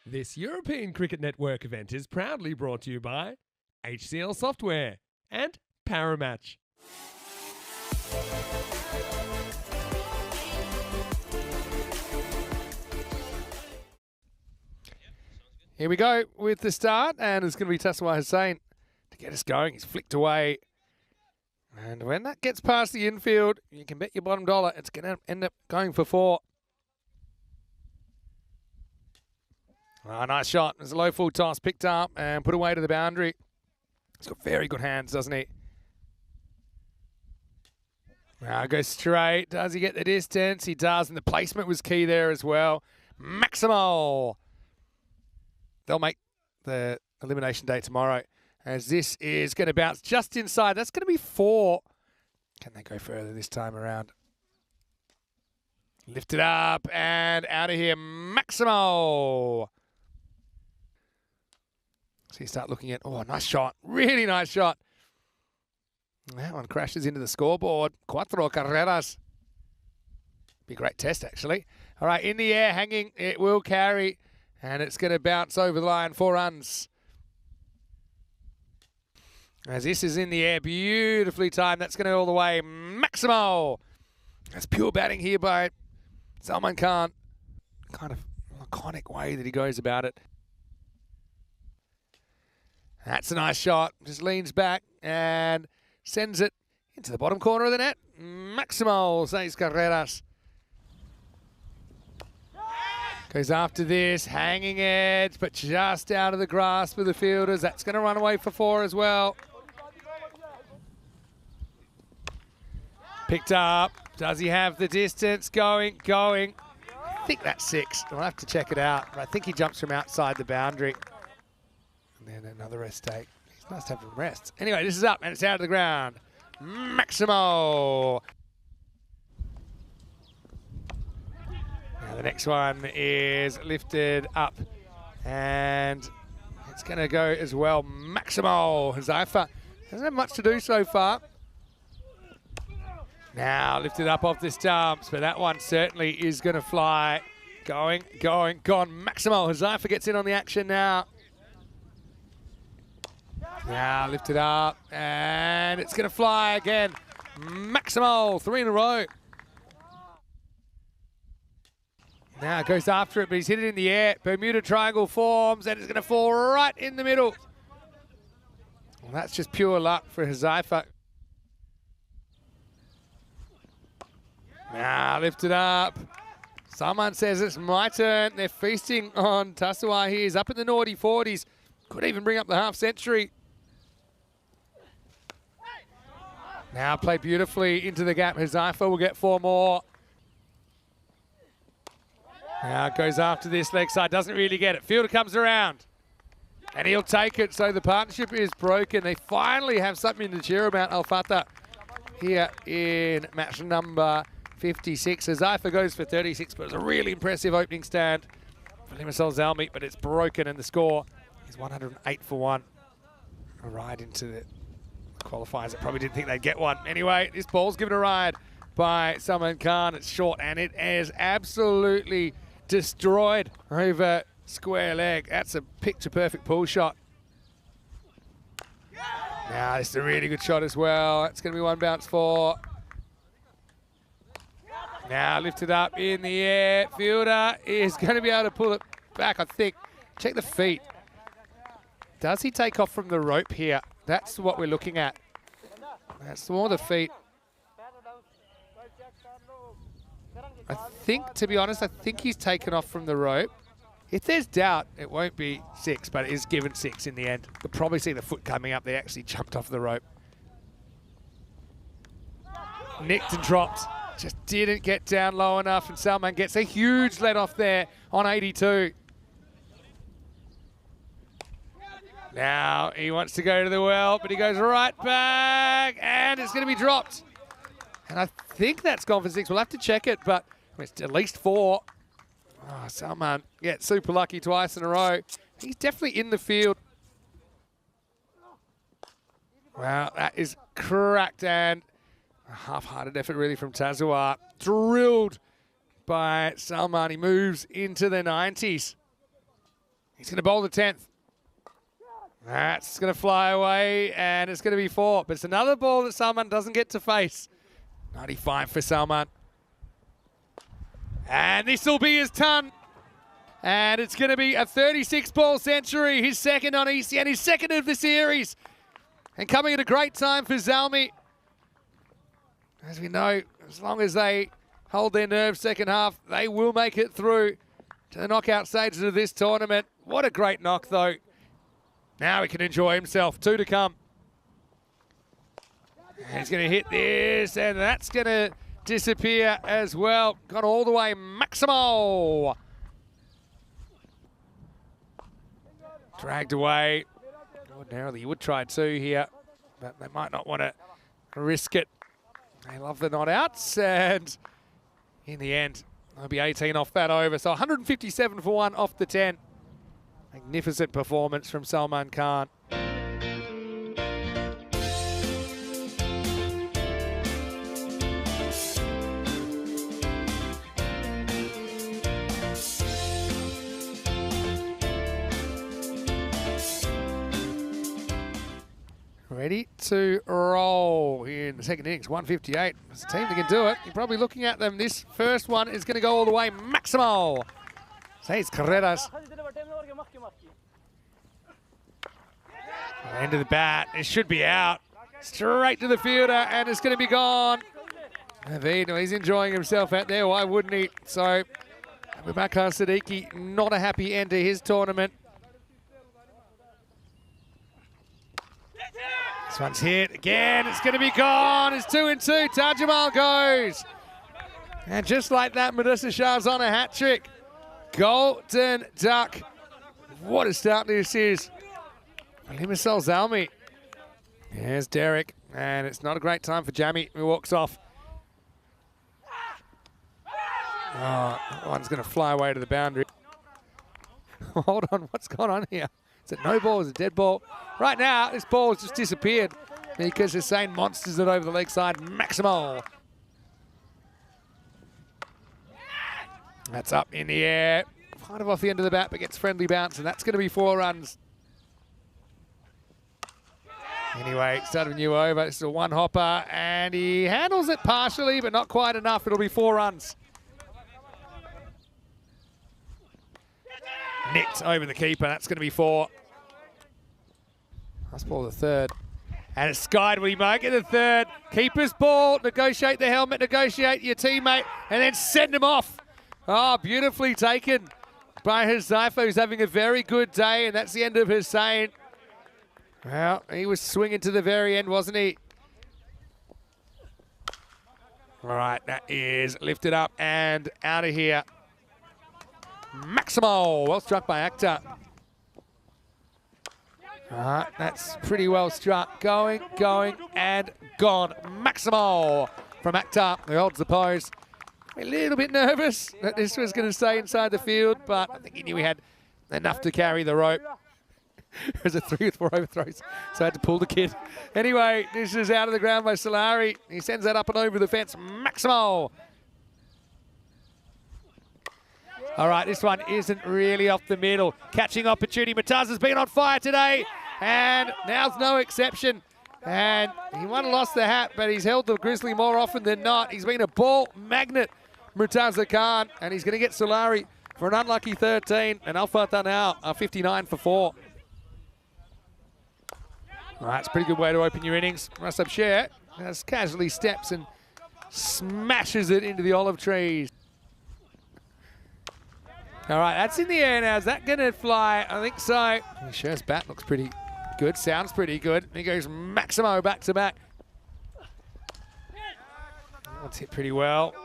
This European Cricket Network event is proudly brought to you by HCL Software and Paramatch. Here we go with the start, and it's going to be Tasawwur Hussain to get us going. He's flicked away. And when that gets past the infield, you can bet your bottom dollar it's going to end up going for 4. Oh, nice shot. There's a low full toss, picked up and put away to the boundary. He's got very good hands, doesn't he? Now goes straight. Does he get the distance? He does, and the placement was key there as well. Maximal. They'll make the elimination day tomorrow, as this is going to bounce just inside. That's going to be 4. Can they go further this time around? Lift it up and out of here. Maximal. So you start looking at, oh, nice shot. Really nice shot. That one crashes into the scoreboard. 4 carreras. Be a great test, actually. All right, in the air, hanging. It will carry. And it's going to bounce over the line, 4 runs. As this is in the air, beautifully timed. That's going to go all the way. Maximal. That's pure batting here by Salman Khan. Kind of iconic way that he goes about it. That's a nice shot. Just leans back and sends it into the bottom corner of the net. Maximal, 6 carreras. Goes after this, hanging edge, but just out of the grasp of the fielders. That's going to run away for 4 as well. Picked up. Does he have the distance? Going. I think that's 6. I'll have to check it out. But I think he jumps from outside the boundary. And then another rest take. He must have some rest. Anyway, this is up and it's out of the ground. Maximal. Now the next one is lifted up and it's going to go as well. Maximal. Huzaifa hasn't had much to do so far. Now lifted up off the stumps, but that one certainly is going to fly. Gone. Maximal. Huzaifa gets in on the action now. Now lifted up and it's going to fly again. Maximal, 3 in a row. Now goes after it, but he's hit it in the air. Bermuda Triangle forms and it's going to fall right in the middle. Well, that's just pure luck for Huzaifa. Now lifted up. Someone says it's my turn. They're feasting on Tasawwur here. He's up in the naughty 40s. Could even bring up the half century. Now played beautifully into the gap. Huzaifa will get 4 more. Now goes after this leg side. Doesn't really get it. Fielder comes around. And he'll take it. So the partnership is broken. They finally have something to cheer about, Al Fatah, here in match number 56. Huzaifa goes for 36, but it was a really impressive opening stand for Limassol Zalmi, but it's broken and the score is 108 for 1. A ride into the qualifiers. I probably didn't think they'd get one. Anyway, this ball's given a ride by Salman Khan. It's short and it is absolutely destroyed over square leg. That's a picture-perfect pull shot. Now, this is a really good shot as well. It's going to be 1 bounce 4. Now lifted up in the air. Fielder is going to be able to pull it back, I think. Check the feet. Does he take off from the rope here? That's what we're looking at. That's more the feet. I think, to be honest, I think he's taken off from the rope. If there's doubt, it won't be 6, but it is given 6 in the end. You'll probably see the foot coming up. They actually jumped off the rope. Nicked and dropped. Just didn't get down low enough, and Salman gets a huge let off there on 82. Now he wants to go to the well, but he goes right back, and it's going to be dropped. And I think that's gone for 6. We'll have to check it, but it's at least 4. Oh, Salman gets super lucky twice in a row. He's definitely in the field. Wow, that is cracked, and a half-hearted effort really from Tasawwur. Drilled by Salman. He moves into the 90s. He's going to bowl the 10th. That's going to fly away, and it's going to be 4. But it's another ball that Salman doesn't get to face. 95 for Salman. And this will be his ton. And it's going to be a 36-ball century, his second on ECN, his second of the series. And coming at a great time for Zalmi. As we know, as long as they hold their nerve second half, they will make it through to the knockout stages of this tournament. What a great knock, though. Now he can enjoy himself. 2 to come. And he's going to hit this, and that's going to disappear as well. Got all the way Maximo. Dragged away. Ordinarily, you would try 2 here, but they might not want to risk it. They love the not outs, and in the end, there'll be 18 off that over. So 157 for 1 off the 10. Magnificent performance from Salman Khan. Ready to roll here in the second innings. 158. It's a team that can do it. You're probably looking at them. This first one is going to go all the way. Maximo. Seis carreras. End of the bat. It should be out. Straight to the fielder, and it's going to be gone. Naveed, he's enjoying himself out there. Why wouldn't he? So, Abubakar Siddiqui, not a happy end to his tournament. This one's hit again. It's going to be gone. It's 2 and 2. Tajamal goes. And just like that, Melissa Shah's on a hat trick. Golden duck. What a start this is. Limassol Zalmi. There's Derek. And it's not a great time for Jamie, who walks off. Oh, that one's going to fly away to the boundary. Hold on, what's going on here? Is it no ball? Is it dead ball? Right now, this ball has just disappeared because they're saying monsters it over the leg side. Maximo. That's up in the air. Kind of off the end of the bat, but gets friendly bounce, and that's going to be 4 runs. Anyway, start a new over. This is a one-hopper, and he handles it partially, but not quite enough. It'll be 4 runs. Nicked over the keeper. That's going to be 4. Last ball the 3rd. And it's skied. Will he make it the 3rd? Keeper's ball. Negotiate the helmet. Negotiate your teammate. And then send him off. Oh, beautifully taken by Huzaifa, who's having a very good day. And that's the end of Hussein. Well, he was swinging to the very end, wasn't he? All right, that is lifted up and out of here. Maximo, well struck by Akhtar. All right, that's pretty well struck. Going, and gone. Maximo from Akhtar, who holds the pose. A little bit nervous that this was going to stay inside the field, but I think he knew he had enough to carry the rope. There's a 3 with 4 overthrows, so I had to pull the kid. Anyway, this is out of the ground by Solari. He sends that up and over the fence. Maximo. All right, this one isn't really off the middle. Catching opportunity. Mataza's been on fire today, and now's no exception. And he might have lost the hat, but he's held the Grizzly more often than not. He's been a ball magnet, Murtaza Khan, and he's going to get Solari for an unlucky 13. And Al-Fatah now are 59 for 4. All right, it's a pretty good way to open your innings. Rasab Sher as casually steps and smashes it into the olive trees. All right, that's in the air now. Is that going to fly? I think so. Sher's bat looks pretty good. Sounds pretty good. He goes Maximo back to back. That's hit pretty well.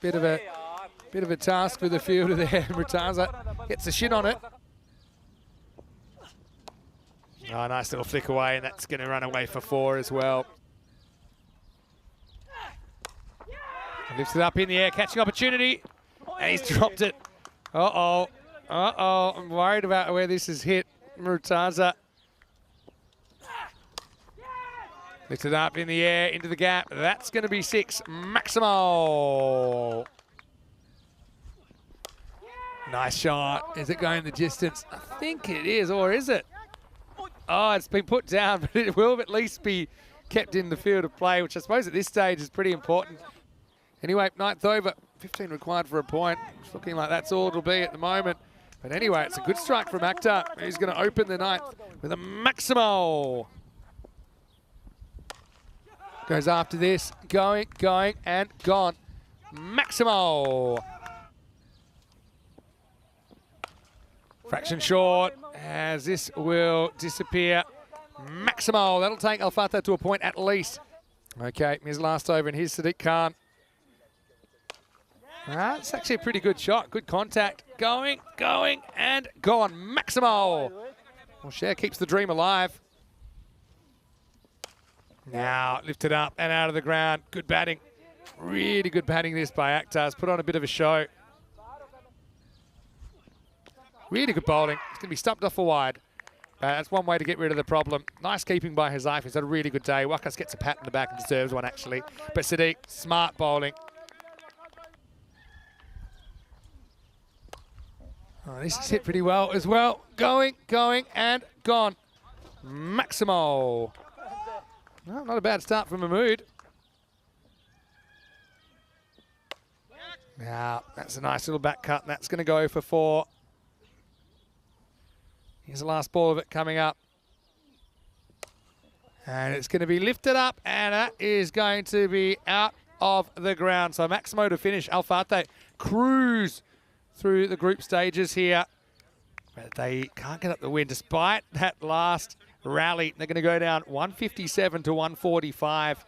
Bit of a task for the fielder there. Murtaza gets the shin on it. Oh, nice little flick away, and that's going to run away for 4 as well. Lifts it up in the air, catching opportunity, and he's dropped it. Uh-oh. I'm worried about where this is hit. Murtaza. Lifts it up in the air, into the gap. That's going to be 6. Maximo. Nice shot. Is it going the distance? I think it is, or is it? Oh, it's been put down, but it will at least be kept in the field of play, which I suppose at this stage is pretty important. Anyway, 9th over, 15 required for a point. It's looking like that's all it'll be at the moment. But anyway, it's a good strike from Akhtar. He's going to open the 9th with a Maximo. Goes after this, going, and gone. Maximo. Fraction short, as this will disappear. Maximo, that'll take Al Fatah to a point at least. Okay, his last over, and here's Sadiq Khan. It's actually a pretty good shot, good contact. Going, and gone. Maximo. Well, Cher keeps the dream alive. Now lifted up and out of the ground. Good batting. Really good batting this by Akhtar. Put on a bit of a show. Really good bowling. It's going to be stumped off for wide. That's one way to get rid of the problem. Nice keeping by Hazaif. He's had a really good day. Wakas gets a pat in the back and deserves one, actually. But Sadiq, smart bowling. Oh, this is hit pretty well as well. Going, and gone. Maximo. Well, not a bad start from Mahmood. Now, that's a nice little back cut. And that's going to go for 4. Here's the last ball of it coming up. And it's going to be lifted up, and that is going to be out of the ground. So Maximo to finish. Al Fateh cruise through the group stages here. But they can't get up the win despite that last rally. They're going to go down 157 to 145.